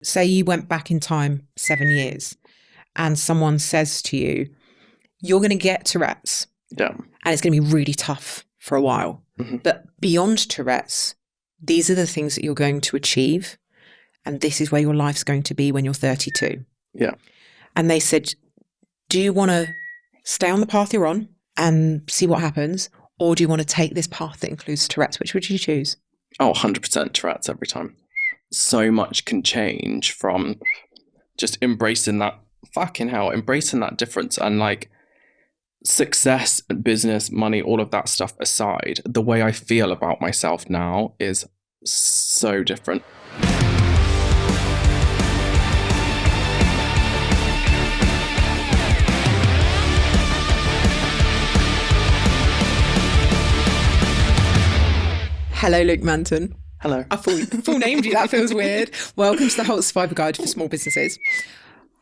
say you went back in time 7 years and someone says to you, you're going to get Tourette's. Yeah. And it's going to be really tough for a while. Mm-hmm. But beyond Tourette's, these are the things that you're going to achieve. And this is where your life's going to be when you're 32. Yeah. And they said, do you want to stay on the path you're on and see what happens? Or do you want to take this path that includes Tourette's? Which would you choose? Oh, 100% Tourette's every time. So much can change from just embracing that embracing that difference, and like success, business, money, all of that stuff aside, the way I feel about myself now is so different. Hello, Luke Manton. Hello. I full named you. That feels weird. Welcome to the HoLT Survivor Guide for Small Businesses.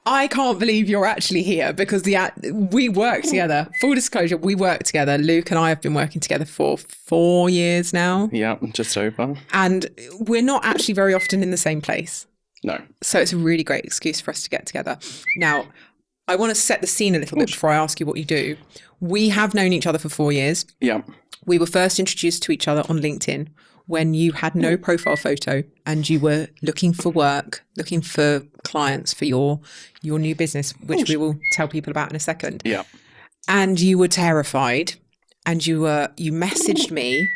I can't believe you're actually here because we work together. Full disclosure, we work together. Luke and I have been working together for 4 years now. Yeah, just over. And we're not actually very often in the same place. No. So it's a really great excuse for us to get together. Now, I want to set the scene a little bit before I ask you what you do. We have known each other for 4 years. Yeah. We were first introduced to each other on LinkedIn when you had no profile photo and you were looking for work, looking for clients for your new business, which we will tell people about in a second. Yeah. And you were terrified, and you messaged me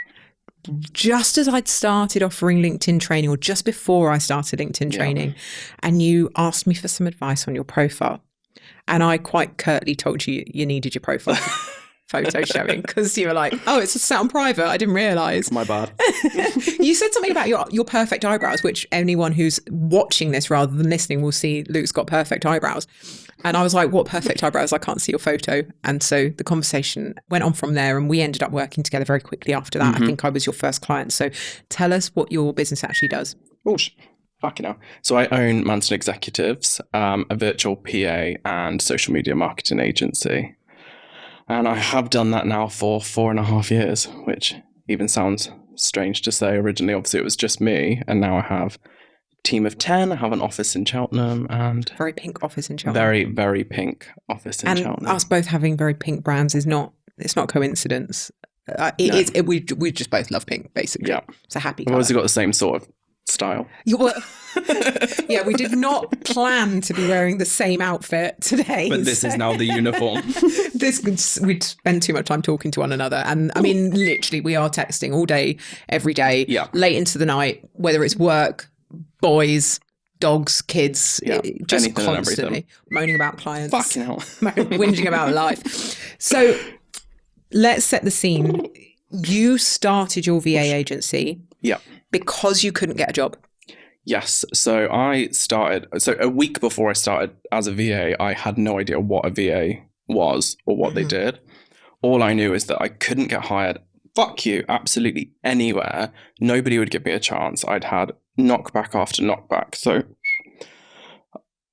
just as I'd started offering LinkedIn training, or just before I started LinkedIn training, and you asked me for some advice on your profile. And I quite curtly told you you needed your profile photo showing because you were like, oh, it's set on private. I didn't realise. My bad. You said something about your perfect eyebrows, which anyone who's watching this rather than listening will see Luke's got perfect eyebrows. And I was like, what perfect eyebrows? I can't see your photo. And so the conversation went on from there, and we ended up working together very quickly after that. Mm-hmm. I think I was your first client. So tell us what your business actually does. Oh, fucking hell. So I own Manson Executives, a virtual PA and social media marketing agency. And I have done that now for 4.5 years, which even sounds strange to say. Originally, obviously, it was just me. And now I have a team of 10. I have an office in Cheltenham and... Very pink office in Cheltenham. Very, very pink office in Cheltenham. And us both having very pink brands it's not coincidence. We just both love pink, basically. Yeah. It's a happy We've colour. also got the same sort of style. Yeah, we did not plan to be wearing the same outfit today. But this is now the uniform. We'd spend too much time talking to one another. And I mean, literally, we are texting all day, every day, late into the night, whether it's work, boys, dogs, kids, just anything constantly moaning about clients. Fucking hell. Whinging about life. So let's set the scene. You started your VA agency. Yeah. Because you couldn't get a job. Yes. So a week before I started as a VA, I had no idea what a VA was or what they did. All I knew is that I couldn't get hired, absolutely anywhere. Nobody would give me a chance. I'd had knockback after knockback. So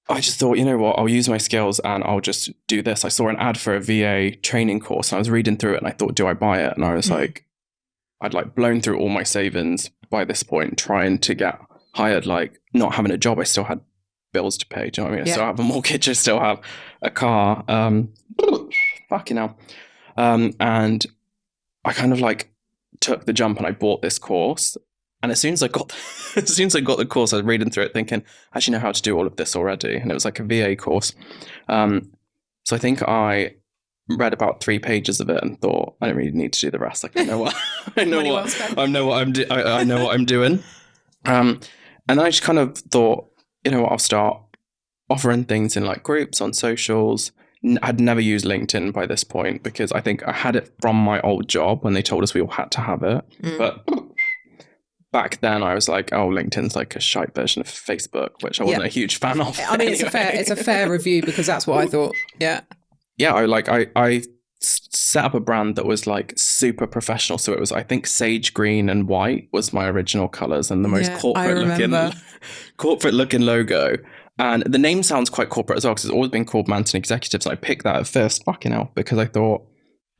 I just thought, you know what, I'll use my skills and I'll just do this. I saw an ad for a VA training course and I was reading through it and I thought, do I buy it? And I was like, I'd like blown through all my savings by this point, trying to get hired, like not having a job. I still had bills to pay. Do you know what I mean? I still have a mortgage. I still have a car. Fucking hell. And I kind of like took the jump and I bought this course. And as soon as I got the course, I was reading through it thinking, I actually know how to do all of this already. And it was like a VA course. So I think I read about 3 pages of it and thought, I don't really need to do the rest. Like I know what I'm doing. And I just kind of thought, you know what, I'll start offering things in like groups on socials. I'd never used LinkedIn by this point because I think I had it from my old job when they told us we all had to have it. But back then I was like, oh, LinkedIn's like a shite version of Facebook, which I wasn't a huge fan of. I mean, anyway. It's a fair review because that's what I thought. Yeah. Yeah, I set up a brand that was like super professional. So it was, I think, sage green and white was my original colours and the most corporate looking logo. And the name sounds quite corporate as well because it's always been called Manson Executives. I picked that at first, fucking hell, because I thought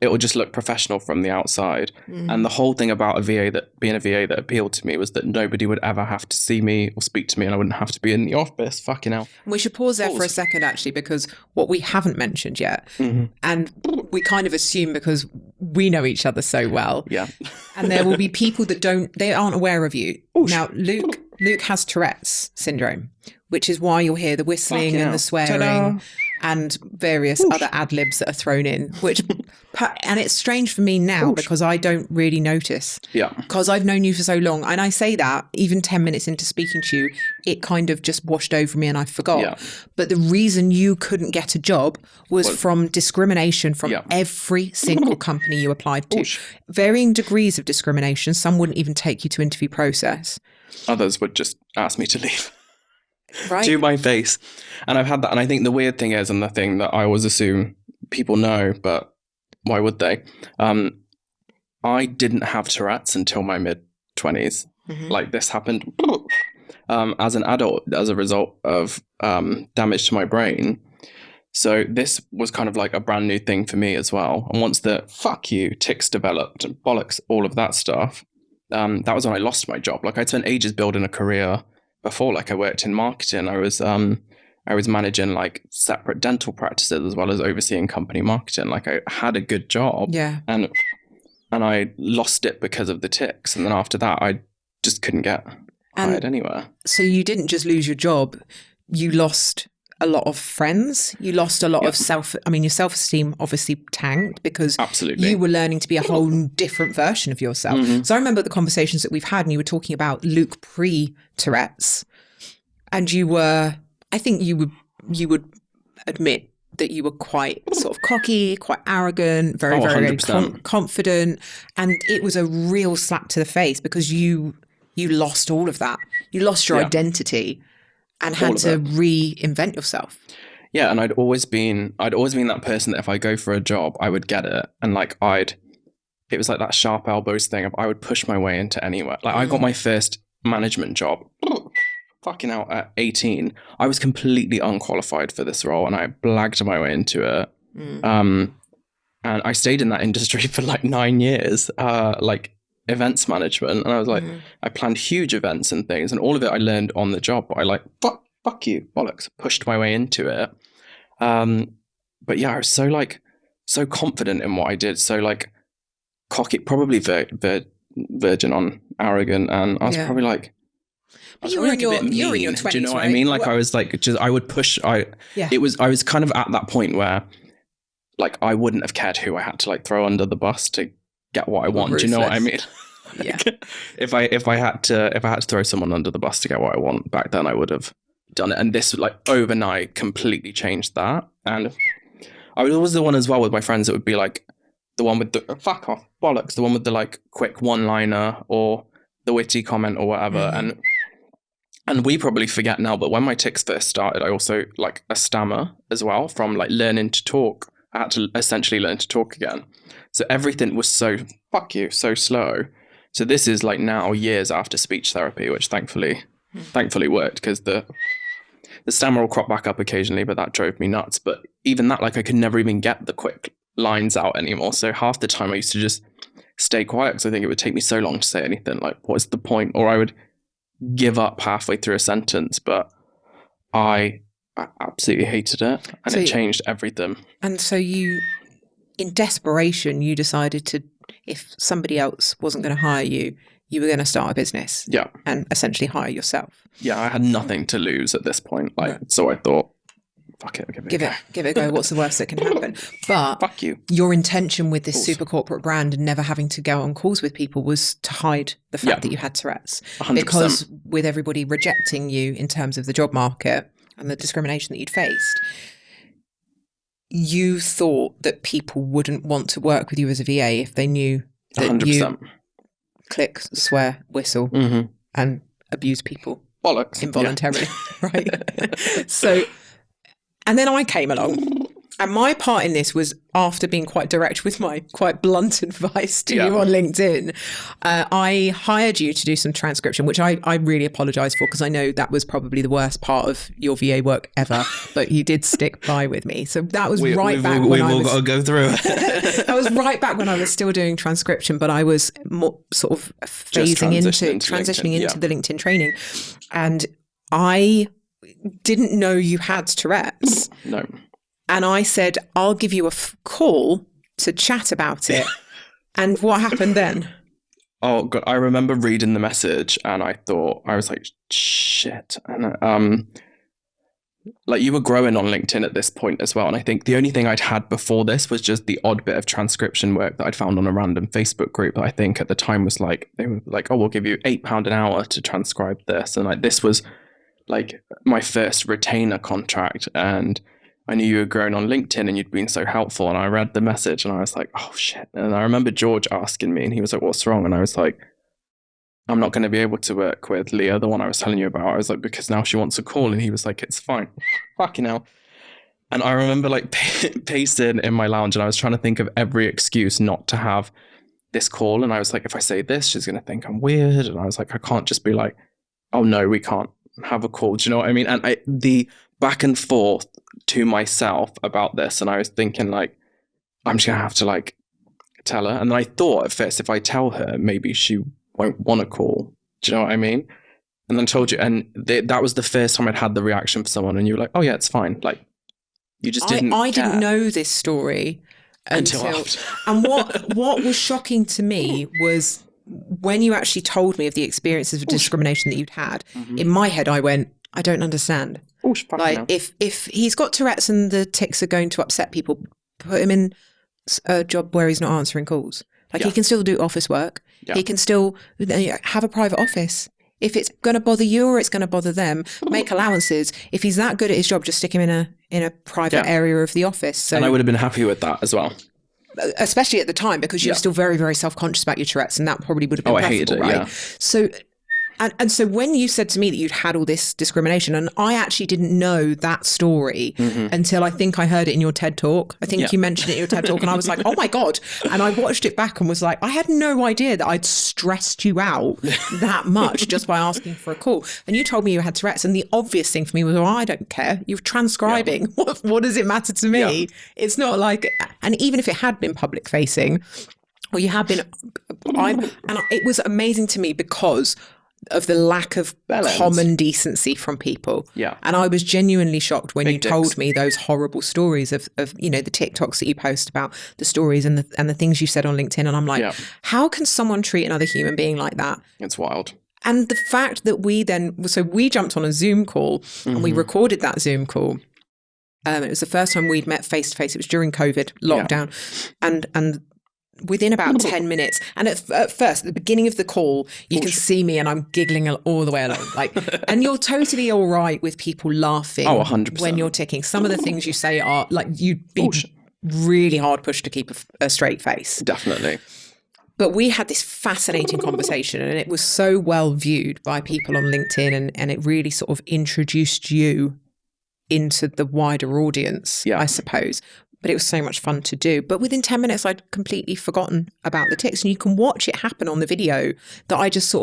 it will just look professional from the outside. And the whole thing about being a VA that appealed to me was that nobody would ever have to see me or speak to me, and I wouldn't have to be in the office. Fucking hell. We should pause there for a second, actually, because what we haven't mentioned yet, and we kind of assume because we know each other so well, and there will be people that they aren't aware of you. Now, Luke has Tourette's syndrome, which is why you'll hear the whistling and the swearing. Ta-da. And various other ad libs that are thrown in, and it's strange for me now because I don't really notice. Because I've known you for so long. And I say that even 10 minutes into speaking to you, it kind of just washed over me and I forgot. But the reason you couldn't get a job was from discrimination from every single company you applied to. Varying degrees of discrimination. Some wouldn't even take you to interview process. Others would just ask me to leave. Right. To my face. And I've had that. And I think the weird thing is, and the thing that I always assume people know, but why would they? I didn't have Tourette's until my mid-20s. Like, this happened as an adult as a result of damage to my brain. So this was kind of like a brand new thing for me as well. And once the fuck you tics developed and bollocks, all of that stuff, that was when I lost my job. Like, I'd spent ages building a career before. Like, I worked in marketing. I was managing like separate dental practices as well as overseeing company marketing. Like, I had a good job. And I lost it because of the tics. And then after that, I just couldn't get hired anywhere. So you didn't just lose your job. You lost a lot of friends. You lost a lot of your self-esteem obviously tanked because you were learning to be a whole different version of yourself. So I remember the conversations that we've had, and you were talking about Luke pre-Tourette's, and I think you would admit that you were quite sort of cocky, quite arrogant, very confident, and it was a real slap to the face because you lost all of that. You lost your identity and had to reinvent yourself. Yeah, and I'd always been that person that if I go for a job, I would get it, and like it was like that sharp elbows thing of I would push my way into anywhere. Like, I got my first management job fucking out at 18. I was completely unqualified for this role, and I blagged my way into it. And I stayed in that industry for like 9 years, like events management. And I was like, I planned huge events and things, and all of it I learned on the job. But I like, fuck you, bollocks, pushed my way into it. But yeah, I was so confident in what I did. So like cocky, probably virgin on arrogant. And I was probably like, you're in your 20s, do you know what right? I mean? Like, I was like, I would push. I was kind of at that point where like I wouldn't have cared who I had to like throw under the bus to get what I want. Do you know what I mean? Like, if I had to throw someone under the bus to get what I want back then, I would have done it. And this like overnight completely changed that. And I was the one as well with my friends that would be like the one with the fuck off, bollocks, the one with the like quick one-liner or the witty comment or whatever. And we probably forget now, but when my tics first started, I also like a stammer as well from like learning to talk. I had to essentially learn to talk again. So everything was so slow. So this is like now years after speech therapy, which thankfully worked, because the stammer will crop back up occasionally, but that drove me nuts. But even that, like, I could never even get the quick lines out anymore. So half the time I used to just stay quiet because I think it would take me so long to say anything. Like, what's the point? Or I would give up halfway through a sentence, but I absolutely hated it, and it changed everything. And so you, in desperation, you decided to, if somebody else wasn't going to hire you, you were going to start a business. Yeah. And essentially hire yourself. Yeah, I had nothing to lose at this point. So I thought, fuck it, give it a go. What's the worst that can happen? But fuck you. Your intention with this super corporate brand and never having to go on calls with people was to hide the fact that you had Tourette's. 100%. Because with everybody rejecting you in terms of the job market and the discrimination that you'd faced, you thought that people wouldn't want to work with you as a VA if they knew that 100%. You click, swear, whistle, and abuse people. Bollocks. Involuntarily, right? So, and then I came along And my part in this was after being quite direct with my quite blunt advice to you on LinkedIn. I hired you to do some transcription, which I really apologise for, because I know that was probably the worst part of your VA work ever, but you did stick by with me. So that was We've got to go through it. That was right back when I was still doing transcription, but I was more sort of transitioning into the LinkedIn training. And I didn't know you had Tourette's. No. And I said, I'll give you a call to chat about it. And what happened then? Oh, God. I remember reading the message and I was like, shit. And like, you were growing on LinkedIn at this point as well. And I think the only thing I'd had before this was just the odd bit of transcription work that I'd found on a random Facebook group that I think at the time was like, they were like, oh, we'll give you £8 an hour to transcribe this. And like, this was like my first retainer contract. And I knew you were growing on LinkedIn and you'd been so helpful. And I read the message and I was like, oh shit. And I remember George asking me and he was like, what's wrong? And I was like, I'm not going to be able to work with Leah, the one I was telling you about. I was like, because now she wants a call. And he was like, it's fine. Fucking hell. And I remember like pacing in my lounge and I was trying to think of every excuse not to have this call. And I was like, if I say this, she's going to think I'm weird. And I was like, I can't just be like, oh no, we can't have a call. Do you know what I mean? And the back and forth to myself about this, and I was thinking like, I'm just gonna have to like tell her. And then I thought at first, if I tell her, maybe she won't want to call. Do you know what I mean? And then told you, and that was the first time I'd had the reaction for someone, and you were like, oh yeah, it's fine. Like, you just didn't. I didn't know this story until after. And what was shocking to me was when you actually told me of the experiences of discrimination that you'd had. Mm-hmm. In my head, I went, I don't understand. Like, if he's got Tourette's and the tics are going to upset people, put him in a job where he's not answering calls. Like, he can still do office work. Yeah. He can still have a private office. If it's going to bother you or it's going to bother them, make allowances. If he's that good at his job, just stick him in a private area of the office. So, and I would have been happy with that as well. Especially at the time, because you're still very, very self-conscious about your Tourette's, and that probably would have been preferable, I hated it, right? Yeah. So, and so when you said to me that you'd had all this discrimination, and I actually didn't know that story until I think I heard it in your TED Talk. I think you mentioned it in your TED Talk, and I was like, oh my God. And I watched it back and was like, I had no idea that I'd stressed you out that much just by asking for a call. And you told me you had Tourette's, and the obvious thing for me was, oh, I don't care. You're transcribing. Yeah. What does it matter to me? Yeah. It's not like, and even if it had been public facing, or you had been, it was amazing to me because of the lack of common decency from people. Yeah. And I was genuinely shocked when you told me those horrible stories of the TikToks that you post about the stories and the things you said on LinkedIn. And I'm like, how can someone treat another human being like that? It's wild. And the fact that we jumped on a Zoom call and we recorded that Zoom call. It was the first time we'd met face to face. It was during COVID lockdown. Yeah. And within about 10 minutes, and at first, at the beginning of the call, you can see me and I'm giggling all the way along. Like, and you're totally all right with people laughing 100%. When you're ticking. Some of the things you say are like, you'd be really hard pushed to keep a straight face. Definitely. But we had this fascinating conversation, and it was so well viewed by people on LinkedIn, and it really sort of introduced you into the wider audience, I suppose. But it was so much fun to do. But within 10 minutes, I'd completely forgotten about the tics. And you can watch it happen on the video that I just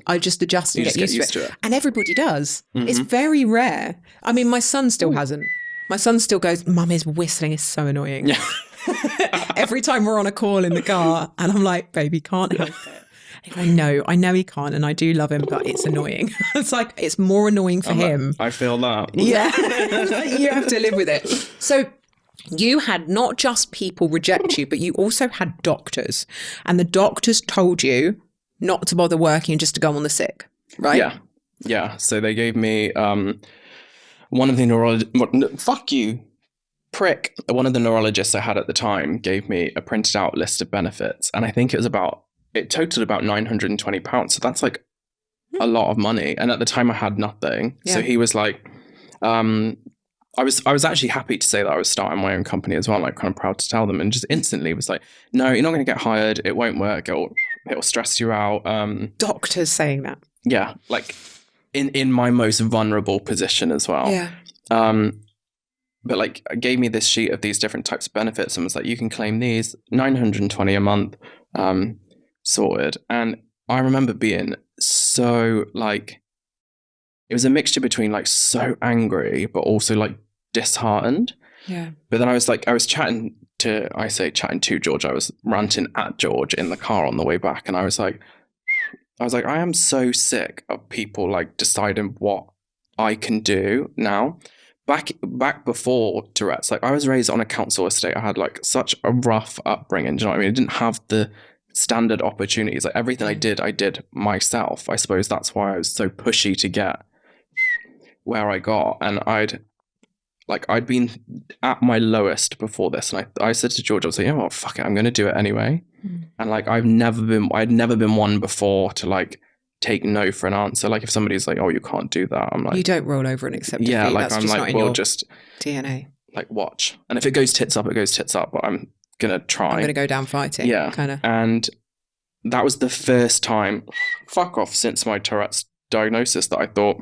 I just adjust and get used to it. And everybody does. Mm-hmm. It's very rare. I mean, my son still hasn't. My son still goes, Mum, his whistling is so annoying. Yeah. Every time we're on a call in the car, and I'm like, baby, can't help it. I know he can't, and I do love him, but it's annoying. It's like, it's more annoying for him. I feel that. Yeah. You have to live with it. So you had not just people reject you, but you also had doctors, and the doctors told you not to bother working and just to go on the sick, right? Yeah. So they gave me one of the neurologists. Fuck you, prick. One of the neurologists I had at the time gave me a printed out list of benefits, and I think it totaled about £920. So that's like a lot of money. And at the time I had nothing. Yeah. So he was like, I was actually happy to say that I was starting my own company as well, like kind of proud to tell them, and just instantly was like, no, you're not going to get hired. It won't work. It'll stress you out. Doctors saying that. but like gave me this sheet of these different types of benefits and was like, you can claim these, 920 a month, sorted. And I remember being so like, it was a mixture between like so angry, but also like disheartened. Yeah. But then I was chatting to George. I was ranting at George in the car on the way back. And I was like, I am so sick of people like deciding what I can do now. Back before Tourette's, like I was raised on a council estate. I had like such a rough upbringing. Do you know what I mean? I didn't have the standard opportunities. Like everything I did myself. I suppose that's why I was so pushy to get where I got. And I'd been at my lowest before this. And I said to George, I was like, oh, fuck it, I'm going to do it anyway. And like, I'd never been one before to like take no for an answer. Like if somebody's like, oh, you can't do that, I'm like, you don't roll over and accept defeat. Yeah, like that's I'm just like, not in well, your just DNA. Like watch. And if it goes tits up, it goes tits up. But I'm going to try. I'm going to go down fighting. Yeah. Kind of. And that was the first time, since my Tourette's diagnosis that I thought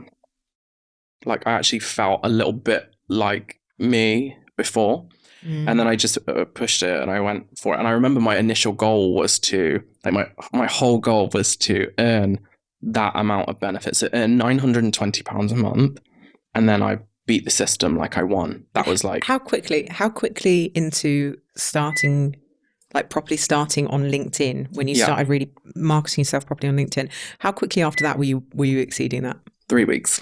like I actually felt a little bit like me before. And then I just pushed it and I went for it. And I remember my initial goal was to, like my whole goal was to earn that amount of benefits, to earn £920 a month. And then I beat the system, like I won. That was like... How quickly into starting, like properly starting on LinkedIn, when you started really marketing yourself properly on LinkedIn, how quickly after that were you exceeding that? 3 weeks.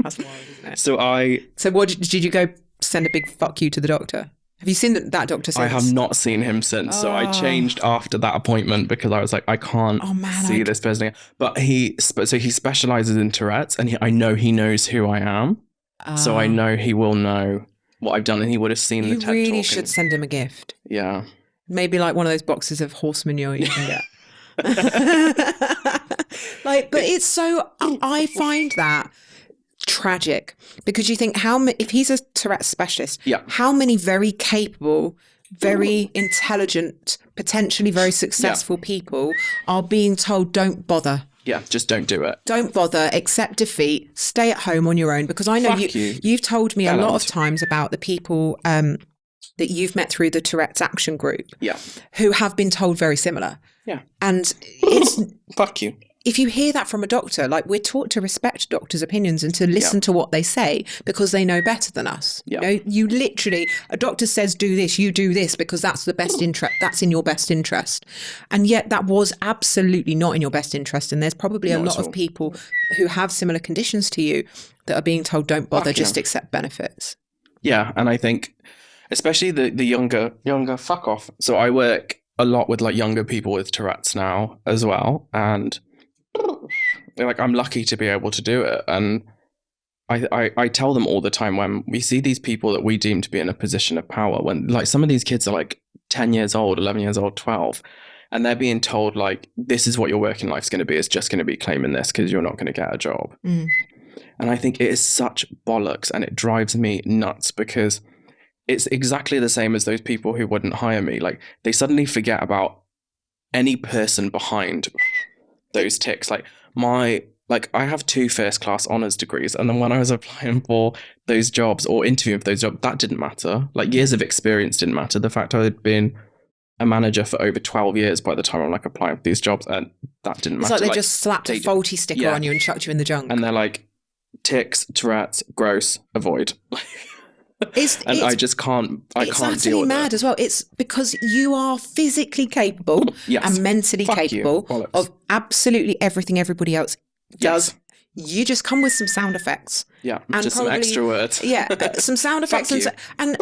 That's wild, isn't it? So what did you go send a big fuck you to the doctor? Have you seen that doctor since? I have not seen him since. So I changed after that appointment because I was like, I can't see this person again. But he specializes in Tourette's, and I know he knows who I am. So I know he will know what I've done, and he would have seen the TED Talk. You really should send him a gift. Yeah. Maybe like one of those boxes of horse manure you can get. But it's so, I find that tragic, because you think if he's a Tourette specialist, how many very capable, very intelligent, potentially very successful people are being told don't bother. Yeah, just don't do it. Don't bother, accept defeat, stay at home on your own. Because I know you've told me a lot of times about the people that you've met through the Tourette's Action Group who have been told very similar. Yeah. And it's... Fuck you. If you hear that from a doctor, like we're taught to respect doctors' opinions and to listen to what they say because they know better than us. You know, you literally, a doctor says do this, you do this because that's the best interest, that's in your best interest. And yet that was absolutely not in your best interest. And there's probably a lot of people who have similar conditions to you that are being told don't bother, just accept benefits. Yeah, and I think especially the younger fuck off. So I work a lot with like younger people with Tourette's now as well, and like I'm lucky to be able to do it. And I tell them all the time when we see these people that we deem to be in a position of power, when like some of these kids are like 10 years old, 11 years old, 12, and they're being told like, this is what your working life's going to be. It's just going to be claiming this because you're not going to get a job. And I think it is such bollocks, and it drives me nuts because it's exactly the same as those people who wouldn't hire me. Like they suddenly forget about any person behind those ticks. Like I have 2 first-class honours degrees, and then when I was applying for those jobs or interviewing for those jobs, that didn't matter. Like years of experience didn't matter. The fact I had been a manager for over 12 years by the time I'm like applying for these jobs, and that didn't matter. It's like they just slapped a faulty sticker on you and chucked you in the junk. And they're like, ticks, Tourette's, gross, avoid. I just can't. I can't deal with it. It's mad as well. It's because you are physically capable and mentally capable of absolutely everything everybody else does. You just come with some sound effects. Yeah, and just some extra words. Yeah, some sound effects. And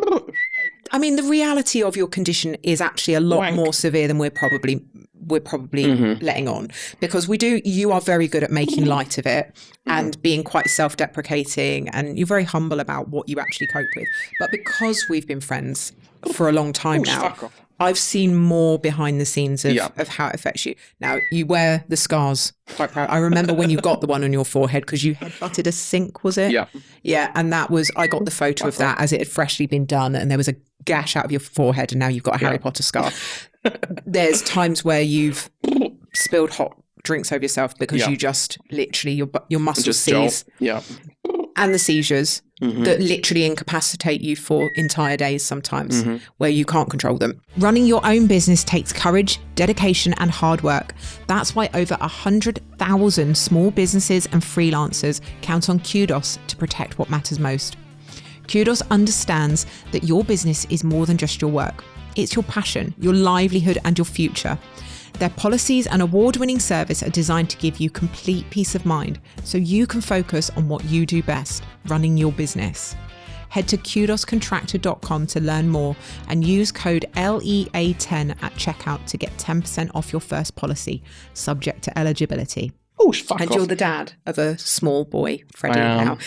I mean, the reality of your condition is actually a lot more severe than we're probably letting on, because you are very good at making light of it and being quite self-deprecating, and you're very humble about what you actually cope with. But because we've been friends for a long time now, I've seen more behind the scenes of how it affects you. Now, you wear the scars quite proud. I remember when you got the one on your forehead because you headbutted a sink, was it? Yeah. Yeah, and that was, I got the photo of that as it had freshly been done, and there was a gash out of your forehead, and now you've got a Harry Potter scar. There's times where you've spilled hot drinks over yourself because you just literally, your muscles seize. and the seizures that literally incapacitate you for entire days sometimes, where you can't control them. Running your own business takes courage, dedication, and hard work. That's why over 100,000 small businesses and freelancers count on Kudos to protect what matters most. Kudos understands that your business is more than just your work. It's your passion, your livelihood, and your future. Their policies and award-winning service are designed to give you complete peace of mind so you can focus on what you do best, running your business. Head to kudoscontractor.com to learn more and use code LEA10 at checkout to get 10% off your first policy, subject to eligibility. Oh, fuck And off. you're the dad of a small boy, Freddie, now.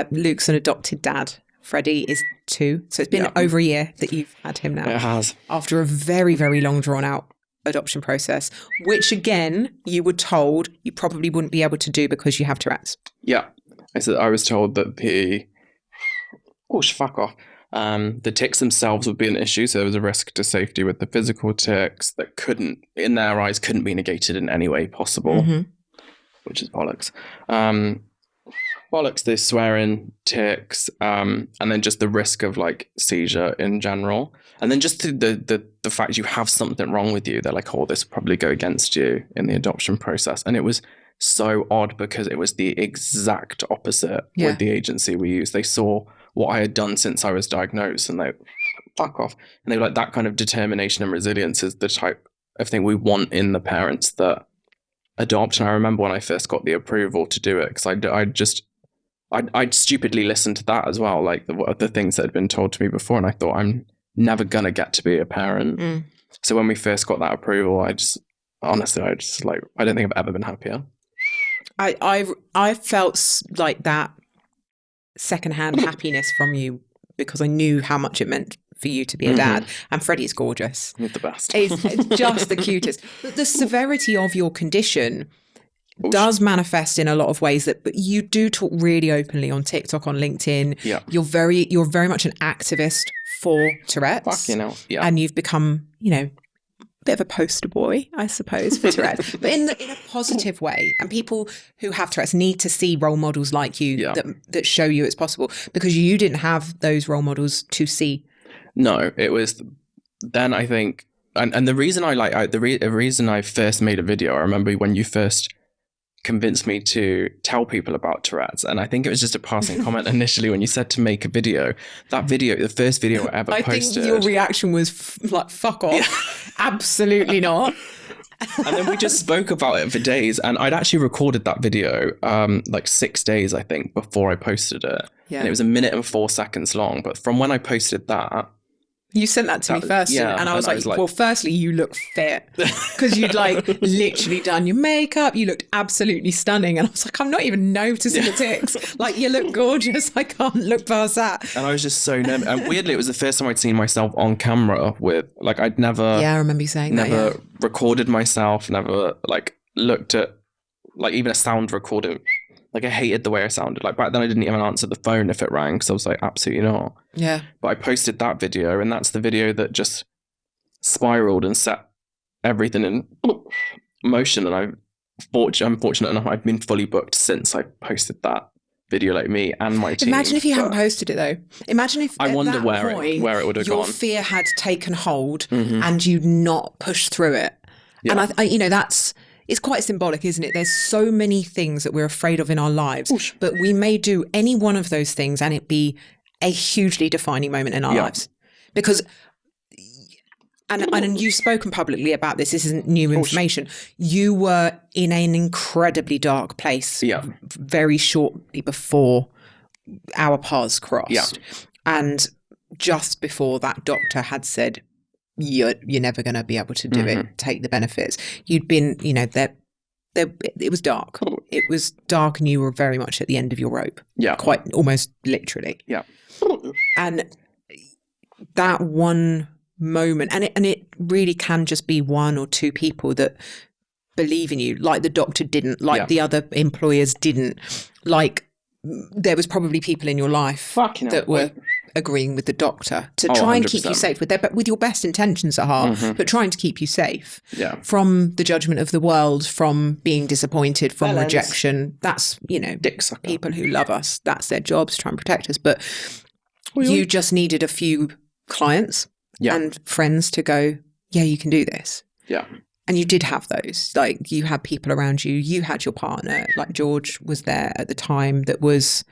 Luke's an adopted dad. Freddie is 2. So it's been over a year that you've had him now. It has. After a very, very long drawn out adoption process, which again, you were told you probably wouldn't be able to do because you have Tourette's. Yeah. I was told that fuck off. The ticks themselves would be an issue. So there was a risk to safety with the physical ticks that in their eyes, couldn't be negated in any way possible, which is bollocks. Bollocks, the swearing, ticks, and then just the risk of like seizure in general. And then just the fact you have something wrong with you, they're like, oh, this will probably go against you in the adoption process. And it was so odd because it was the exact opposite with the agency we used. They saw what I had done since I was diagnosed and they fuck off. And they were like, that kind of determination and resilience is the type of thing we want in the parents that adopt. And I remember when I first got the approval to do it, because I'd stupidly listened to that as well, like the things that had been told to me before. And I thought, I'm never going to get to be a parent. So when we first got that approval, I don't think I've ever been happier. I felt like that secondhand happiness from you because I knew how much it meant for you to be a dad. And Freddie's gorgeous. He's the best. It's just the cutest. But the severity of your condition does manifest in a lot of ways but you do talk really openly on TikTok, on LinkedIn. Yeah. You're very much an activist for Tourette's. Fucking hell. Yeah. And you've become, a bit of a poster boy, I suppose, for Tourette's, but in a positive way. And people who have Tourette's need to see role models like you that show you it's possible, because you didn't have those role models to see. No, it was then I think, and the reason the reason I first made a video, I remember when you first convinced me to tell people about Tourette's, and I think it was just a passing comment initially when you said to make a video. That video, the first video I ever posted. I think your reaction was fuck off. Absolutely not. And then we just spoke about it for days, and I'd actually recorded that video 6 days, I think, before I posted it. Yeah. And it was 1 minute and 4 seconds long. But from when I posted that, you sent that to me first, and I was like, well, firstly, you look fit because you'd literally done your makeup. You looked absolutely stunning. And I was like, I'm not even noticing the ticks. Like, you look gorgeous. I can't look past that. And I was just so nervous. And weirdly, it was the first time I'd seen myself on camera with, I'd never... Yeah, I remember you saying that. Never recorded myself, never, looked at, even a sound recording. I hated the way I sounded. Back then I didn't even answer the phone if it rang because I was like, absolutely not. Yeah. But I posted that video, and that's the video that just spiraled and set everything in motion. And I'm fortunate enough I've been fully booked since I posted that video, me and my team. Imagine if you hadn't posted it though. Imagine if I wonder where it would have gone. Your fear had taken hold and you'd not pushed through it. Yeah. And I it's quite symbolic, isn't it? There's so many things that we're afraid of in our lives, but we may do any one of those things and it be a hugely defining moment in our lives. Because, and you've spoken publicly about this isn't new information, you were in an incredibly dark place very shortly before our paths crossed. Yeah. And just before that doctor had said, you're never going to be able to do it, take the benefits. You'd been, it was dark. It was dark and you were very much at the end of your rope. Yeah. Quite almost literally. Yeah. And that one moment, and it really can just be one or two people that believe in you, like the doctor didn't, like the other employers didn't, there was probably people in your life that were agreeing with the doctor to try and keep you 100%. safe with your best intentions at heart, but trying to keep you safe from the judgment of the world, from being disappointed, from rejection. That's, Dick sucker. people who love us. That's their jobs, to try and protect us. But you just needed a few clients and friends to go, yeah, you can do this. Yeah. And you did have those. Like, you had people around you. You had your partner. Like, George was there at the time that was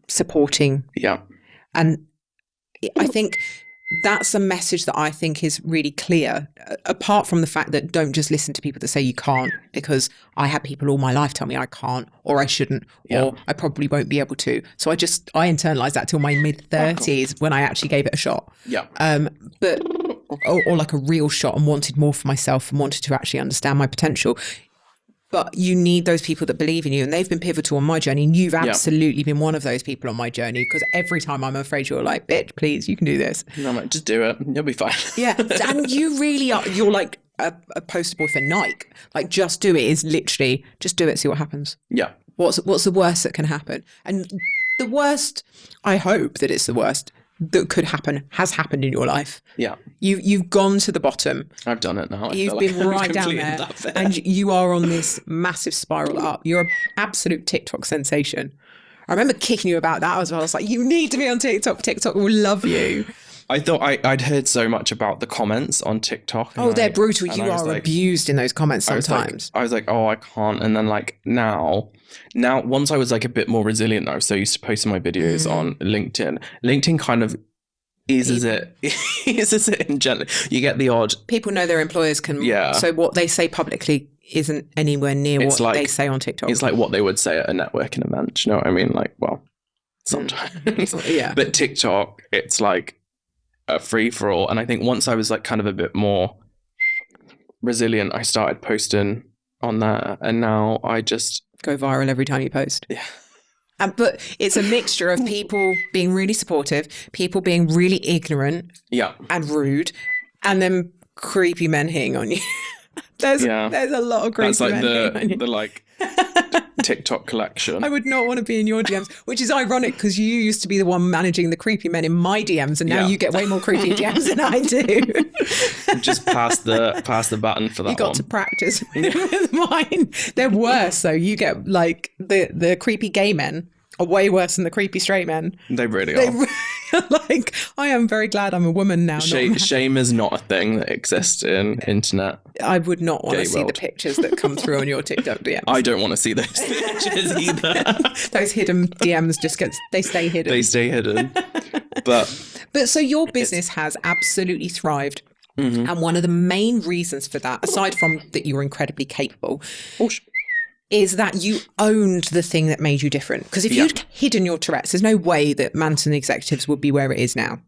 supporting. Yeah. And I think that's a message that I think is really clear, apart from the fact that don't just listen to people that say you can't, because I had people all my life tell me I can't, or I shouldn't, or I probably won't be able to. So I internalized that till my mid-30s when I actually gave it a shot. Yeah. But or like a real shot, and wanted more for myself and wanted to actually understand my potential. But you need those people that believe in you, and they've been pivotal on my journey. And you've absolutely been one of those people on my journey, because every time I'm afraid, you're like, bitch, please, you can do this. And I'm like, just do it. You'll be fine. Yeah. And you really are. You're like a poster boy for Nike. Like, just do it is literally, just do it, see what happens. Yeah. What's the worst that can happen? And the worst, I hope that it's the worst that could happen, has happened in your life. Yeah. You've gone to the bottom. I've done it now. You've been right down there, and you are on this massive spiral up. You're an absolute TikTok sensation. I remember kicking you about that as well. I was like, you need to be on TikTok. TikTok will love you. I thought I'd heard so much about the comments on TikTok. Oh, they're brutal. You are abused in those comments sometimes. I was like, oh, I can't. And then like now once I was like a bit more resilient, I was so used to posting my videos on LinkedIn. LinkedIn kind of eases it in gently. You get the odd. People know their employers can. Yeah. So what they say publicly isn't anywhere near what they say on TikTok. It's like what they would say at a networking event. Do you know what I mean? Like, well, sometimes. Yeah. But TikTok, it's like a free for all. And I think once I was like kind of a bit more resilient, I started posting on there, and now I just go viral every time you post. Yeah. But it's a mixture of people being really supportive, people being really ignorant and rude, and then creepy men hitting on you. There's a lot of creepy men hitting on you. The like TikTok collection. I would not want to be in your DMs, which is ironic because you used to be the one managing the creepy men in my DMs, and now you get way more creepy DMs than I do. Just pass the button for that. You got to practice with mine. They're worse, though. You get like the creepy gay men are way worse than the creepy straight men. They really are. Like, I am very glad I'm a woman now. Shame is not a thing that exists in internet. I would not want to see the pictures that come through on your TikTok DMs. I don't want to see those pictures either. Those hidden DMs they stay hidden. They stay hidden. But so your business has absolutely thrived. Mm-hmm. And one of the main reasons for that, aside from that you were incredibly capable, is that you owned the thing that made you different. Because if you'd hidden your Tourette's, there's no way that Manson Executives would be where it is now.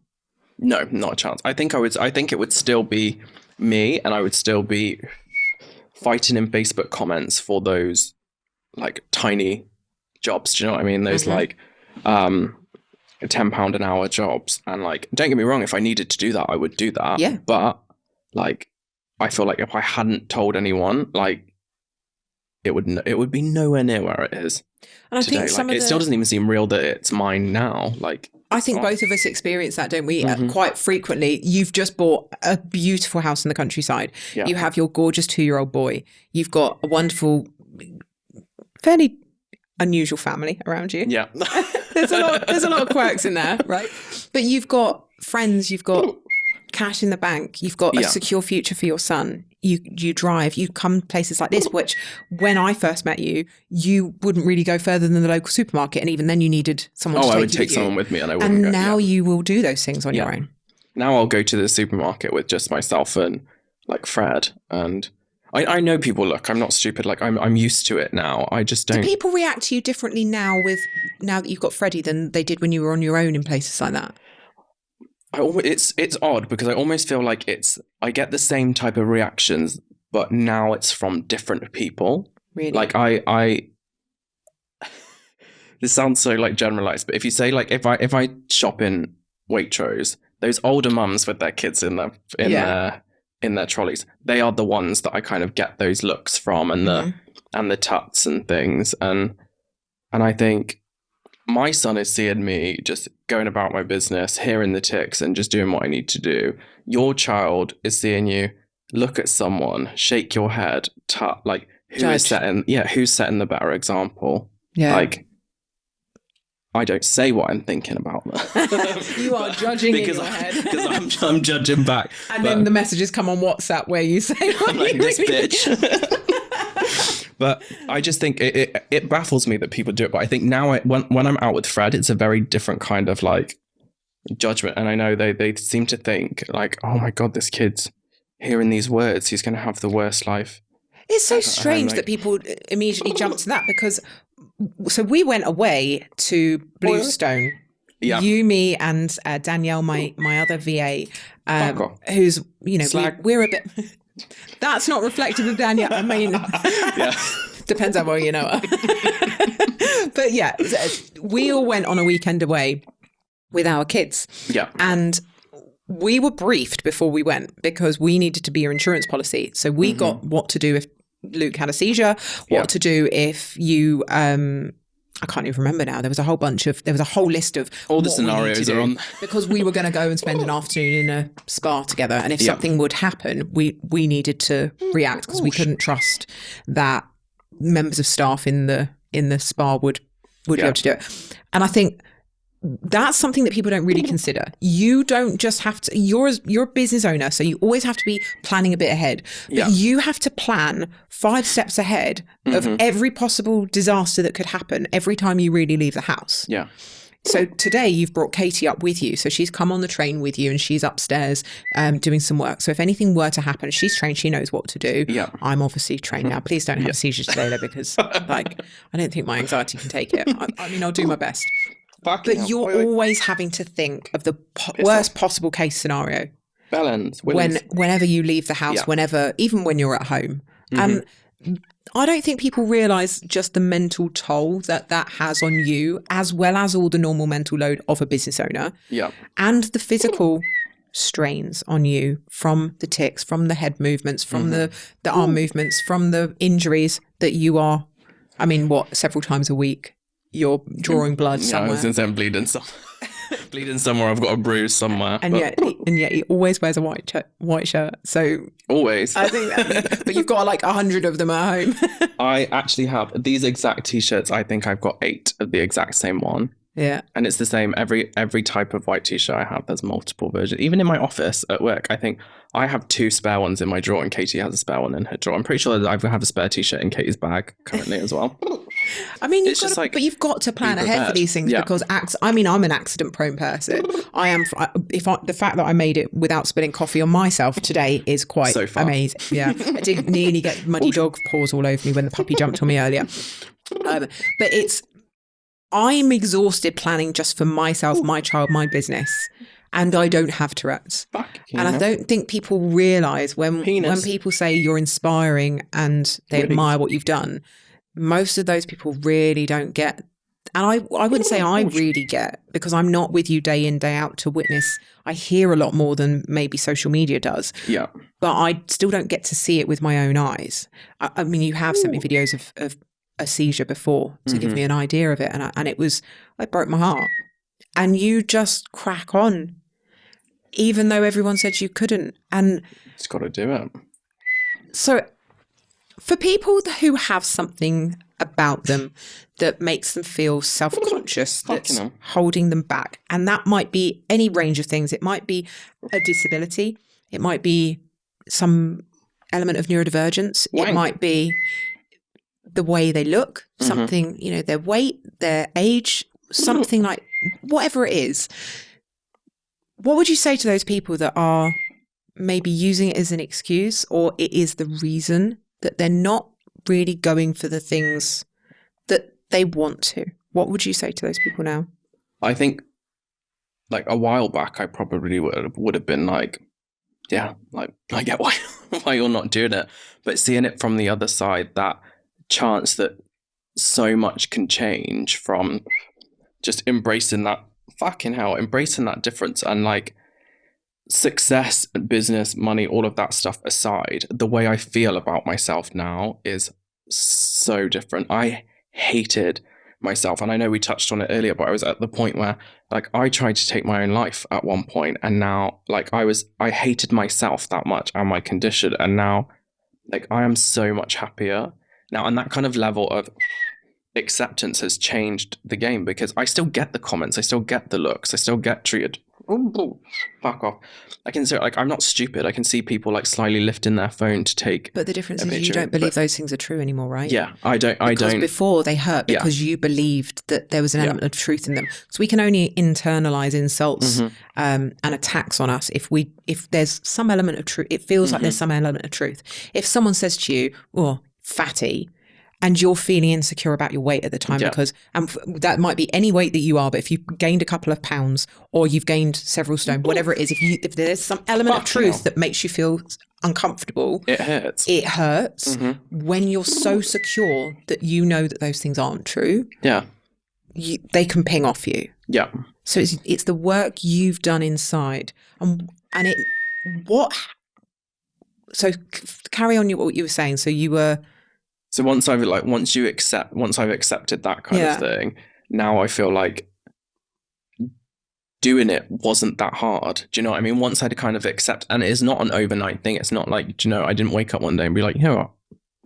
No, not a chance. I think it would still be me, and I would still be fighting in Facebook comments for those like tiny jobs. Do you know what I mean? Those like £10 an hour jobs. And like, don't get me wrong, if I needed to do that, I would do that. Yeah. But like, I feel like if I hadn't told anyone, like, it would be nowhere near where it is. And I today. think it still doesn't even seem real that it's mine now. Like, I think both of us experience that, don't we? Quite frequently. You've just bought a beautiful house in the countryside. Yeah. You have your gorgeous 2-year-old boy. You've got a wonderful, fairly unusual family around you. Yeah. There's a lot of quirks in there, right? But you've got friends, you've got cash in the bank, you've got a secure future for your son. You drive, you come places like this, which when I first met you, you wouldn't really go further than the local supermarket. And even then you needed someone to take you. I would take someone with me, and I wouldn't go. And now you will do those things on your own. Now I'll go to the supermarket with just myself and like Fred. And I know people, look, I'm not stupid. Like I'm used to it now. I just don't. Do people react to you differently now that you've got Freddie than they did when you were on your own in places like that? It's odd because I almost feel like I get the same type of reactions, but now it's from different people. Really? Like I this sounds so like generalized, but if you say like if I shop in Waitrose, those older mums with their kids in their trolleys, they are the ones that I kind of get those looks from, and the tuts and things, and I think my son is seeing me just going about my business, hearing the ticks and just doing what I need to do. Your child is seeing you look at someone, shake your head, like who's setting the better example? Yeah. Like, I don't say what I'm thinking about them. You are judging in your head. Because I'm judging back. And then the messages come on WhatsApp where you say, I'm like, this bitch. But I just think it baffles me that people do it. But I think now when I'm out with Fred, it's a very different kind of like judgment. And I know they seem to think like, oh my God, this kid's hearing these words. He's going to have the worst life. It's so strange that people immediately jump to that because so we went away to Bluestone. Yeah. You, me, and Danielle, my other VA, who's, you know, we're a bit... That's not reflective of Danielle. I mean, depends how well you know her. But yeah, we all went on a weekend away with our kids. Yeah. And we were briefed before we went because we needed to be your insurance policy. So we got what to do if Luke had a seizure, what to do if you... I can't even remember now. There was a whole list of all the scenarios are on because we were going to go and spend an afternoon in a spa together. And if something would happen, we needed to react because we couldn't trust that members of staff in the spa would be able to do it. And I think that's something that people don't really consider. You don't just have to, you're a business owner, so you always have to be planning a bit ahead. But you have to plan 5 steps ahead of every possible disaster that could happen every time you really leave the house. Yeah. So today you've brought Katie up with you. So she's come on the train with you and she's upstairs doing some work. So if anything were to happen, she's trained, she knows what to do. Yeah. I'm obviously trained now. Please don't have a seizure today though, because like, I don't think my anxiety can take it. I mean, I'll do my best. But you're always having to think of the worst possible case scenario. Whenever you leave the house, even when you're at home. And I don't think people realise just the mental toll that has on you, as well as all the normal mental load of a business owner. Yeah. And the physical strains on you from the tics, from the head movements, from the arm movements, from the injuries that you are, I mean, several times a week. You're drawing blood somewhere. I was saying bleeding somewhere. I've got a bruise somewhere. And yet he always wears a white shirt. So always. I think that, but you've got like 100 of them at home. I actually have these exact t-shirts. I think I've got 8 of the exact same one. Yeah. And it's the same every type of white t-shirt I have. There's multiple versions. Even in my office at work, I think I have 2 spare ones in my drawer and Katie has a spare one in her drawer. I'm pretty sure that I have a spare t-shirt in Katie's bag currently as well. I mean, but you've got to plan ahead for these things because I'm an accident-prone person. I am. The fact that I made it without spilling coffee on myself today is quite amazing. Yeah, I did nearly get muddy dog paws all over me when the puppy jumped on me earlier. But I'm exhausted planning just for myself, my child, my business. And I don't have Tourette's. And I don't think people realise when people say you're inspiring and they admire what you've done, most of those people really don't get. And I wouldn't say I really get, because I'm not with you day in, day out to witness. I hear a lot more than maybe social media does. Yeah. But I still don't get to see it with my own eyes. I mean, you have sent me videos of a seizure before to give me an idea of it. And it broke my heart. And you just crack on, even though everyone said you couldn't. And it's got to do it. So for people who have something about them that makes them feel self-conscious, that's holding them back, and that might be any range of things. It might be a disability. It might be some element of neurodivergence. It might be the way they look, something, their weight, their age, something like whatever it is. What would you say to those people that are maybe using it as an excuse, or it is the reason that they're not really going for the things that they want to? What would you say to those people now? I think like a while back, I probably would have been like, yeah, like I get why you're not doing it. But seeing it from the other side, that chance that so much can change from just embracing that embracing that difference, and like success, business, money, all of that stuff aside, the way I feel about myself now is so different. I hated myself. And I know we touched on it earlier, but I was at the point where like I tried to take my own life at one point, and now like I hated myself that much and my condition, and now like I am so much happier now. And that kind of level of acceptance has changed the game, because I still get the comments, I still get the looks, I still get treated. Oh, fuck off. I can say, like, I'm not stupid. I can see people like slyly lifting their phone to take. But the difference is you don't believe those things are true anymore, right? Yeah, I don't. Because before they hurt because you believed that there was an element of truth in them. So we can only internalize insults and attacks on us if there's some element of truth. It feels like there's some element of truth. If someone says to you, "Oh, fatty," and you're feeling insecure about your weight at the time, because that might be any weight that you are, but if you've gained a couple of pounds or you've gained several stone, whatever it is, if there's some element of truth that makes you feel uncomfortable, it hurts. It hurts when you're so secure that you know that those things aren't true. Yeah, they can ping off you. Yeah. So it's the work you've done inside, and it what. So carry on what you were saying. So you were. So once I've accepted that kind of thing, now I feel like doing it wasn't that hard. Do you know what I mean? Once I'd kind of accept, and it's not an overnight thing. It's not like, do you know, I didn't wake up one day and be like, you know what,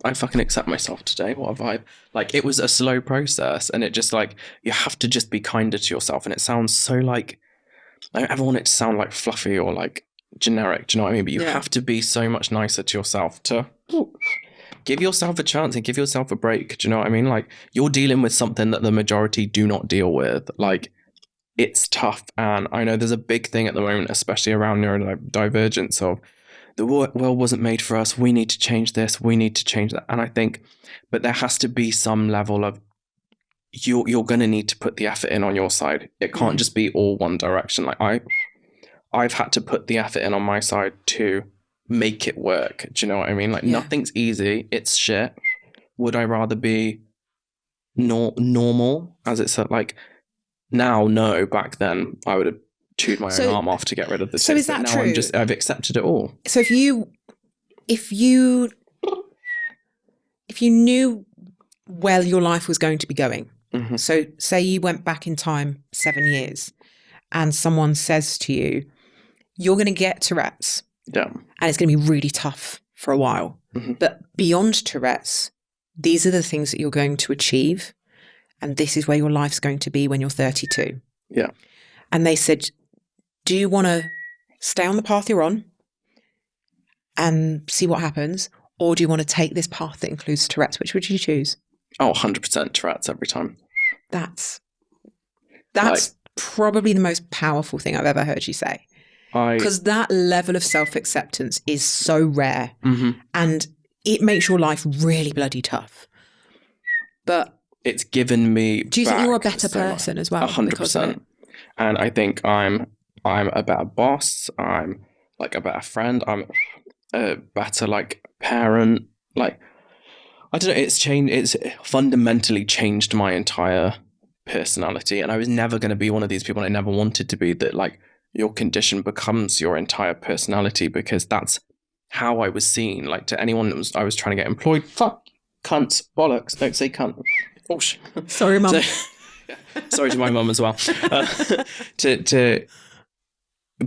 I fucking accept myself today. What a vibe. Like, it was a slow process, and it just like, you have to just be kinder to yourself. And it sounds so like, I don't ever want it to sound like fluffy or like generic. Do you know what I mean? But you have to be so much nicer to yourself to give yourself a chance and give yourself a break. Do you know what I mean? Like, you're dealing with something that the majority do not deal with. Like, it's tough. And I know there's a big thing at the moment, especially around neurodivergence, of the world wasn't made for us. We need to change this. We need to change that. And I think, but there has to be some level of, you're going to need to put the effort in on your side. It can't just be all one direction. Like, I've had to put the effort in on my side to make it work. Do you know what I mean? Like, nothing's easy. It's shit. Would I rather be normal, as it's like now? No, back then I would have chewed my own arm off to get rid of the so is that now true? I've accepted it all. So if you knew where your life was going to be going, so say you went back in time 7 years and someone says to you, you're going to get Tourette's. Yeah. And it's going to be really tough for a while. But beyond Tourette's, these are the things that you're going to achieve. And this is where your life's going to be when you're 32. Yeah. And they said, do you want to stay on the path you're on and see what happens? Or do you want to take this path that includes Tourette's? Which would you choose? Oh, 100% Tourette's every time. That's probably the most powerful thing I've ever heard you say. Because that level of self-acceptance is so rare, and it makes your life really bloody tough. But it's given me. Do you think you're a better person as well? 100%. And I think I'm a better boss. I'm like a better friend. I'm a better like parent. Like, I don't know. It's changed. It's fundamentally changed my entire personality. And I was never going to be one of these people. I never wanted to be that. Like, your condition becomes your entire personality, because that's how I was seen. Like, to anyone that I was trying to get employed, fuck, cunts, bollocks, don't say cunt. Oh, sorry, mum. Sorry to my mum as well. To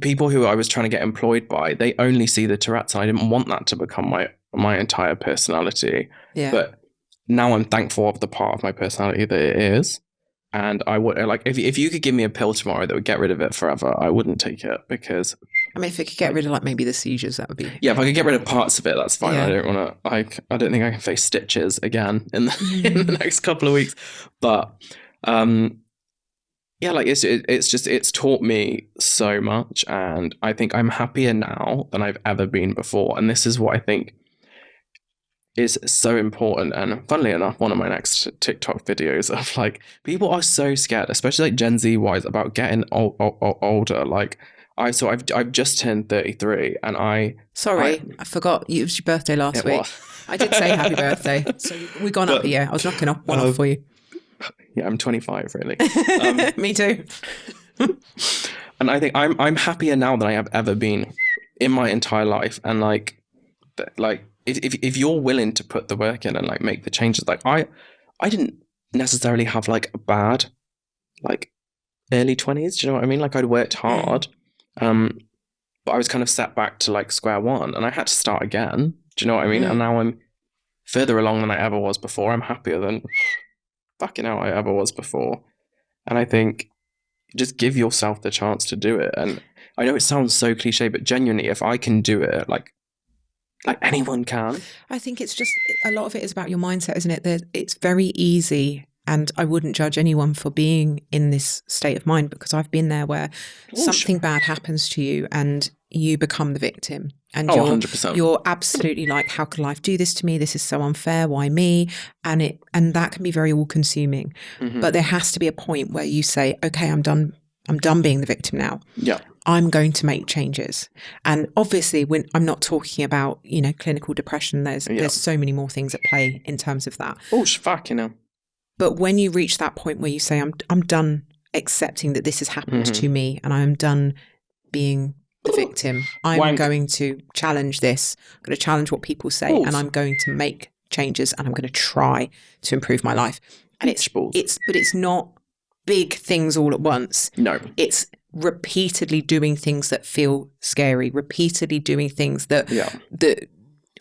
people who I was trying to get employed by, they only see the Tourette's, and I didn't want that to become my entire personality. Yeah. But now I'm thankful of the part of my personality that it is. And I would like, if you could give me a pill tomorrow that would get rid of it forever, I wouldn't take it, because I mean, if it could get rid of like maybe the seizures, that would be if I could get rid of parts of it, that's fine. I don't want to. I don't think I can face stitches again in the next couple of weeks. But like it's taught me so much, and I think I'm happier now than I've ever been before. And this is what I think is so important. And funnily enough, one of my next TikTok videos of like, people are so scared, especially like Gen Z wise, about getting older. Like, I've just turned 33, and I forgot it was your birthday last week. I did say happy birthday, so we've gone up a year. I was knocking off one off for you. Yeah, I'm 25, really. Me too. And I think I'm happier now than I have ever been in my entire life. And like if you're willing to put the work in and like make the changes, like I didn't necessarily have like a bad, like early 20s. Do you know what I mean? Like I'd worked hard, but I was kind of set back to like square one, and I had to start again. Do you know what I mean? And now I'm further along than I ever was before. I'm happier than fucking hell I ever was before. And I think just give yourself the chance to do it. And I know it sounds so cliche, but genuinely, if I can do it, like anyone can. I think it's just, a lot of it is about your mindset, isn't it? It's very easy, and I wouldn't judge anyone for being in this state of mind, because I've been there where something bad happens to you and you become the victim. And 100%. You're absolutely like, how could life do this to me? This is so unfair. Why me? And that can be very all-consuming. But there has to be a point where you say, okay, I'm done being the victim now. Yeah. I'm going to make changes. And obviously, when I'm not talking about, clinical depression, there's so many more things at play in terms of that. Oh, fuck, But when you reach that point where you say, I'm done accepting that this has happened to me, and I'm done being the victim, I'm going to challenge this. I'm going to challenge what people say, and I'm going to make changes, and I'm going to try to improve my life. And it's not big things all at once. No. It's repeatedly doing things that feel scary, repeatedly doing things that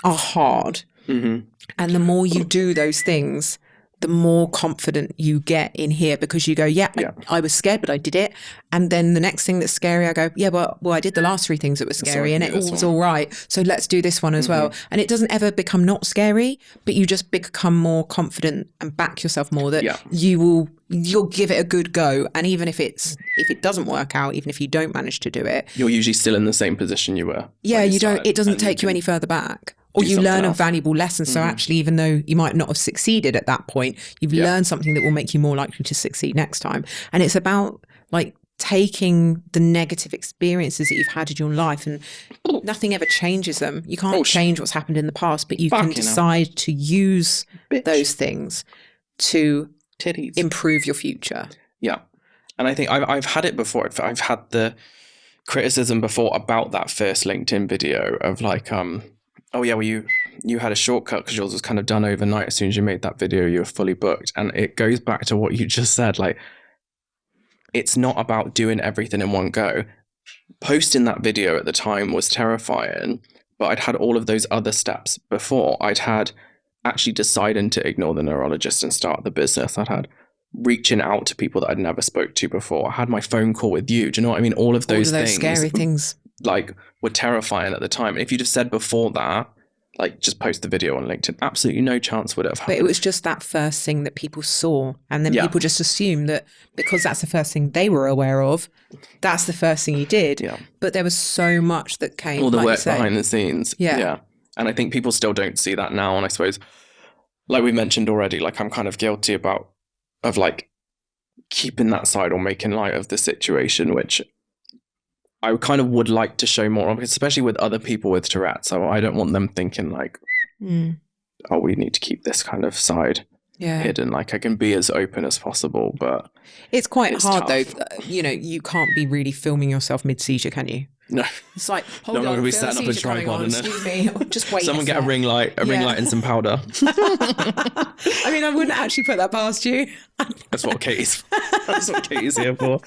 are hard. And the more you do those things, the more confident you get in here, because you go, I was scared, but I did it. And then the next thing that's scary, I go, well, I did the last 3 things that were scary, and it was all right. So let's do this one as well. And it doesn't ever become not scary, but you just become more confident and back yourself more that you'll give it a good go. And even if it doesn't work out, even if you don't manage to do it, you're usually still in the same position you were. Yeah, it doesn't take you any further back. Or you learn a valuable lesson. So actually, even though you might not have succeeded at that point, you've learned something that will make you more likely to succeed next time. And it's about like taking the negative experiences that you've had in your life, and nothing ever changes them. You can't change what's happened in the past, but you can decide to use those things to improve your future. Yeah. And I think I've had it before. I've had the criticism before about that first LinkedIn video of like, oh yeah, well you had a shortcut because yours was kind of done overnight. As soon as you made that video, you were fully booked. And it goes back to what you just said. Like, it's not about doing everything in one go. Posting that video at the time was terrifying, but I'd had all of those other steps before. I'd had actually deciding to ignore the neurologist and start the business. I'd had reaching out to people that I'd never spoke to before. I had my phone call with you. Do you know what I mean? All of those things. Scary things. Like, were terrifying at the time. If you'd have said before that, like, just post the video on LinkedIn, absolutely no chance would it have happened. But it was just that first thing that people saw. And then people just assume that because that's the first thing they were aware of, that's the first thing you did. Yeah. But there was so much that came. All the work behind the scenes. Yeah. And I think people still don't see that now. And I suppose, like we mentioned already, like I'm kind of guilty of like keeping that side or making light of the situation, which I kind of would like to show more of, especially with other people with Tourette. So I don't want them thinking like, oh, we need to keep this kind of side hidden. Like, I can be as open as possible, but it's quite hard tough. Though. You can't be really filming yourself mid-seizure, can you? No. It's like, hold on, I'm going to be setting up a tripod and excuse me, just wait. Someone get a ring light and some powder. I mean, I wouldn't actually put that past you. That's what Katie's here for.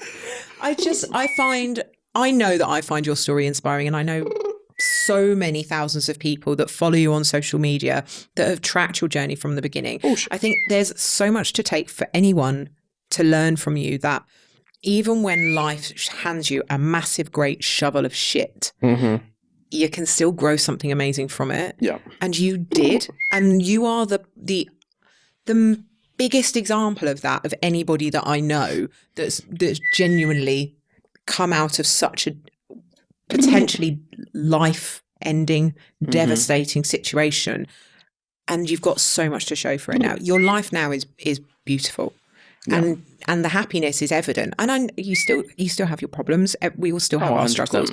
I know that I find your story inspiring, and I know so many thousands of people that follow you on social media that have tracked your journey from the beginning. I think there's so much to take for anyone to learn from you, that even when life hands you a massive, great shovel of shit, you can still grow something amazing from it. Yeah. And you did. And you are the biggest example of that, of anybody that I know that's genuinely come out of such a potentially life-ending, devastating situation, and you've got so much to show for it now. Your life now is beautiful, and the happiness is evident. And you still have your problems. We all still have our 100%. struggles.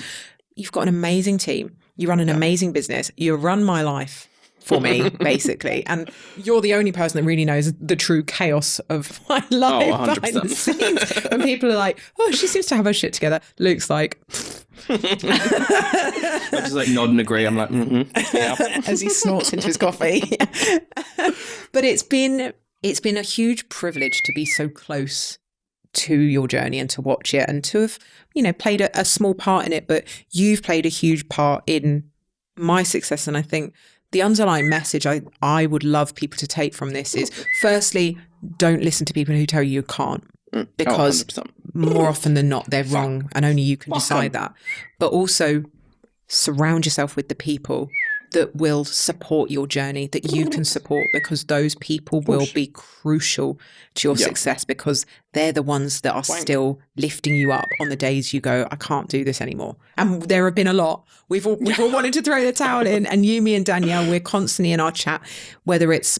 You've got an amazing team. You run an amazing business. You run my life for me, basically. And you're the only person that really knows the true chaos of my life behind the scenes. And people are like, oh, she seems to have her shit together. Luke's like... I just like nod and agree. I'm like, as he snorts into his coffee. But it's been it's been a huge privilege to be so close to your journey and to watch it and to have, played a small part in it, but you've played a huge part in my success. And I think the underlying message I would love people to take from this is, firstly, don't listen to people who tell you can't, because more often than not, they're wrong and only you can decide that. But also surround yourself with the people that will support your journey, that you can support, because those people will be crucial to your success, because they're the ones that are still lifting you up on the days you go, I can't do this anymore. And there have been a lot. We've all wanted to throw the towel in, and you, me and Danielle, we're constantly in our chat, whether it's,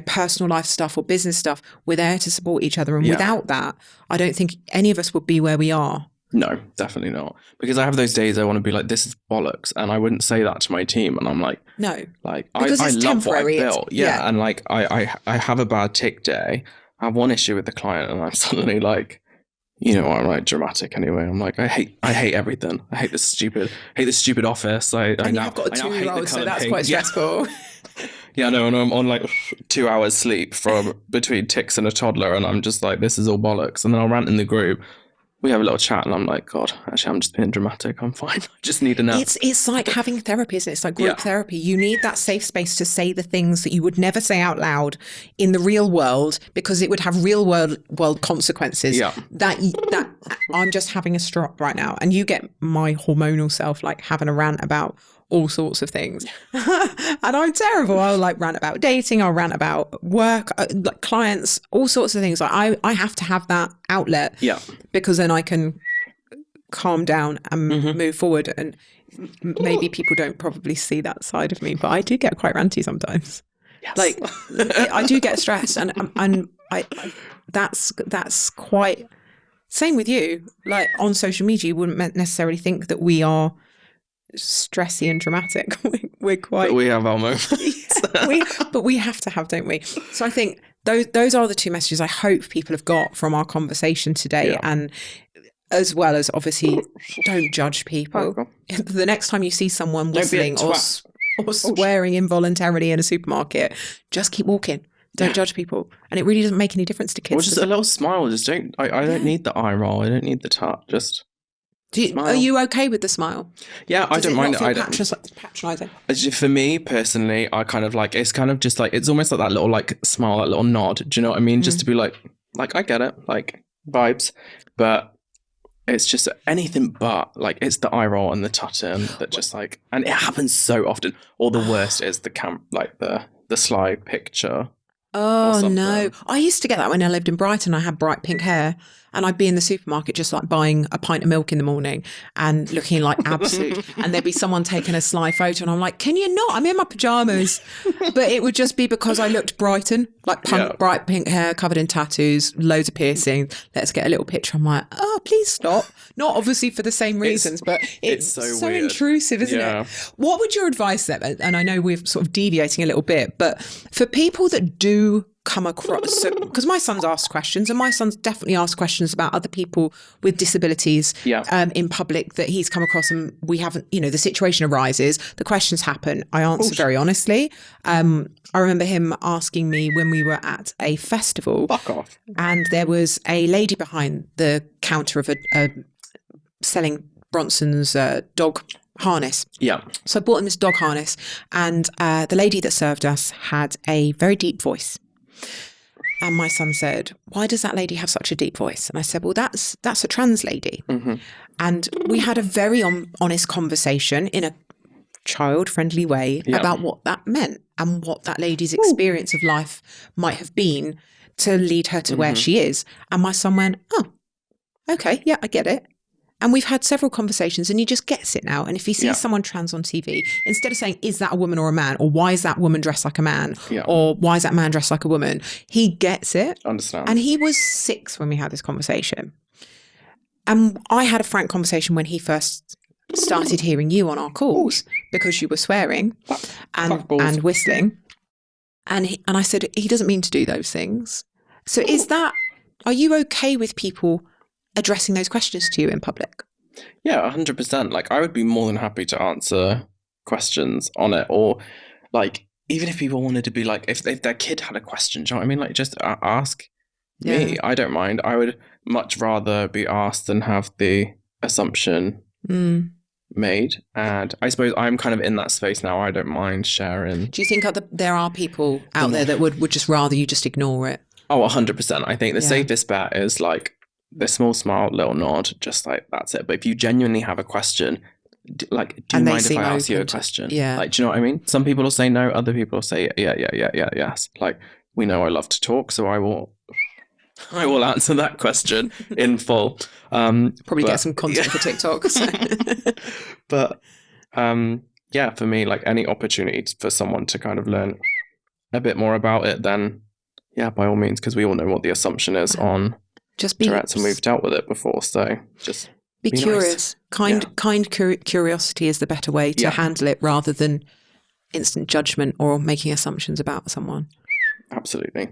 personal life stuff or business stuff, we're there to support each other. And without that, I don't think any of us would be where we are. No, definitely not. Because I have those days I want to be like, this is bollocks. And I wouldn't say that to my team. And I'm like, no, like, I love what I built. Yeah. And like, I have a bad tick day. I have one issue with the client and I'm suddenly like, I'm like dramatic anyway. I'm like, I hate everything. I hate this stupid office. I've got a 2-year-old, so that's quite stressful. Yeah, no, and I'm on like 2 hours sleep from between ticks and a toddler. And I'm just like, this is all bollocks. And then I'll rant in the group. We have a little chat and I'm like, God, actually, I'm just being dramatic. I'm fine. I just need a nap. It's like having therapy, isn't it? It's like group therapy. You need that safe space to say the things that you would never say out loud in the real world, because it would have real world consequences. Yeah. That I'm just having a stroke right now. And you get my hormonal self like having a rant about all sorts of things. And I'm terrible. I'll like rant about dating. I'll rant about work, like clients, all sorts of things. Like I have to have that outlet, because then I can calm down and move forward. And maybe people don't probably see that side of me, but I do get quite ranty sometimes. Yes. Like I do get stressed, and I that's quite same with you. Like on social media, you wouldn't necessarily think that we are stressy and dramatic. We're quite. But we have our moments. but we have to have, don't we? So I think those are the two messages I hope people have got from our conversation today, and as well as obviously, don't judge people. The next time you see someone whistling or swearing involuntarily in a supermarket, just keep walking. Don't judge people, and it really doesn't make any difference to kids. Or just a little smile. Just don't. I don't need the eye roll. I don't need the touch. Just. Are you okay with the smile? Yeah, I don't mind it. I don't patronising. For me personally, I kind of like, it's kind of just like, it's almost like that little like smile, that little nod. Do you know what I mean? Just to be like I get it, like vibes, but it's just anything but like, it's the eye roll and the tutting that just like, and it happens so often. Or the worst is the like the sly picture. Oh no. I used to get that when I lived in Brighton. I had bright pink hair, and I'd be in the supermarket just like buying a pint of milk in the morning and looking like absolute, and there'd be someone taking a sly photo and I'm like, can you not? I'm in my pajamas. But it would just be because I looked Brighton, like bright pink hair, covered in tattoos, loads of piercings. Let's get a little picture. I'm like, oh, please stop. Not obviously for the same reasons, but it's so intrusive, isn't it? What would your advice then? And I know we're sort of deviating a little bit, but for people that do come across, because my son's asked questions, and my son's definitely asked questions about other people with disabilities in public that he's come across, and we haven't, the situation arises, the questions happen, I answer very honestly. I remember him asking me when we were at a festival, fuck off, and there was a lady behind the counter of a selling Bronson's dog harness. Yeah. So I bought him this dog harness, and the lady that served us had a very deep voice. And my son said, why does that lady have such a deep voice? And I said, well, that's a trans lady. And we had a very honest conversation in a child-friendly way about what that meant and what that lady's experience of life might have been to lead her to where she is. And my son went, oh, okay, yeah, I get it. And we've had several conversations, and he just gets it now. And if he sees someone trans on TV, instead of saying, is that a woman or a man? Or why is that woman dressed like a man? Or why is that man dressed like a woman? He gets it. Understand. And he was 6 when we had this conversation. And I had a frank conversation when he first started hearing you on our calls, because you were swearing and whistling. And I said, he doesn't mean to do those things. So are you okay with people addressing those questions to you in public? Yeah, 100%. Like, I would be more than happy to answer questions on it, or like, even if people wanted to be like, if their kid had a question, do you know what I mean? Like, just ask me. I don't mind. I would much rather be asked than have the assumption made. And I suppose I'm kind of in that space now. I don't mind sharing. Do you think there are people out there that would just rather you just ignore it? Oh, 100%. I think the safest bet is like the small smile, little nod, just like that's it. But if you genuinely have a question, like, do you mind if I ask you a question? Yeah. Like, do you know what I mean? Some people will say no, other people will say yes. Like, we know I love to talk, so I will answer that question in full. Probably get some content for TikTok. So. But for me, like any opportunity for someone to kind of learn a bit more about it, then by all means, because we all know what the assumption is on just be Tourette's, and we've dealt with it before. So just be curious. Nice. Kind curiosity is the better way to handle it, rather than instant judgment or making assumptions about someone. Absolutely.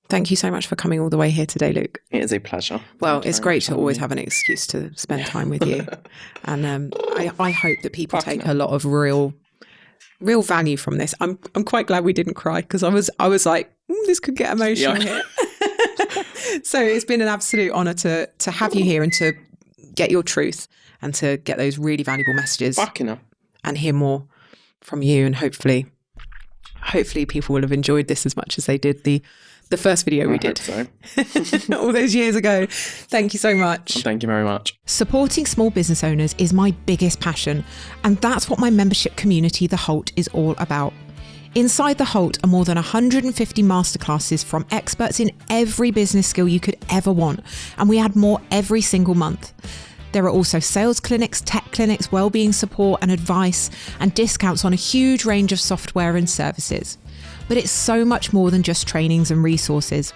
Thank you so much for coming all the way here today, Luke. It is a pleasure. Well, it's great to always have an excuse to spend time with you. And I hope that people take a lot of real value from this. I'm quite glad we didn't cry, because I was like, this could get emotional here. So it's been an absolute honour to have you here and to get your truth and to get those really valuable messages and hear more from you. And hopefully people will have enjoyed this as much as they did the first video we did all those years ago. Thank you so much. Thank you very much. Supporting small business owners is my biggest passion, and that's what my membership community, the HoLT, is all about. Inside the HoLT are more than 150 masterclasses from experts in every business skill you could ever want, and we add more every single month. There are also sales clinics, tech clinics, wellbeing support and advice, and discounts on a huge range of software and services. But it's so much more than just trainings and resources.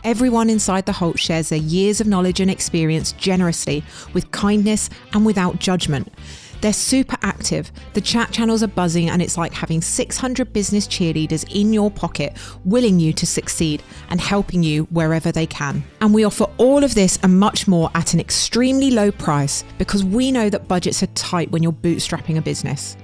Everyone inside the HoLT shares their years of knowledge and experience generously, with kindness and without judgment. They're super active, the chat channels are buzzing, and it's like having 600 business cheerleaders in your pocket, willing you to succeed and helping you wherever they can. And we offer all of this and much more at an extremely low price, because we know that budgets are tight when you're bootstrapping a business.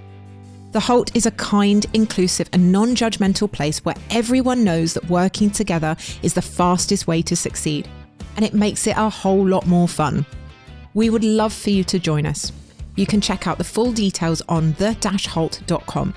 The HoLT is a kind, inclusive and non-judgmental place where everyone knows that working together is the fastest way to succeed. And it makes it a whole lot more fun. We would love for you to join us. You can check out the full details on the-holt.com.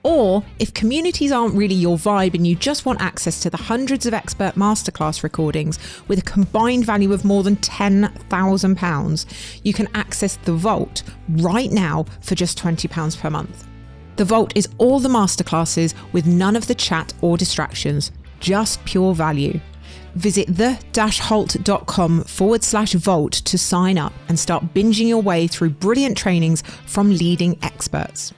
Or if communities aren't really your vibe and you just want access to the hundreds of expert masterclass recordings with a combined value of more than £10,000, you can access the Vault right now for just £20 per month. The Vault is all the masterclasses with none of the chat or distractions, just pure value. Visit the-holt.com/vault to sign up and start binging your way through brilliant trainings from leading experts.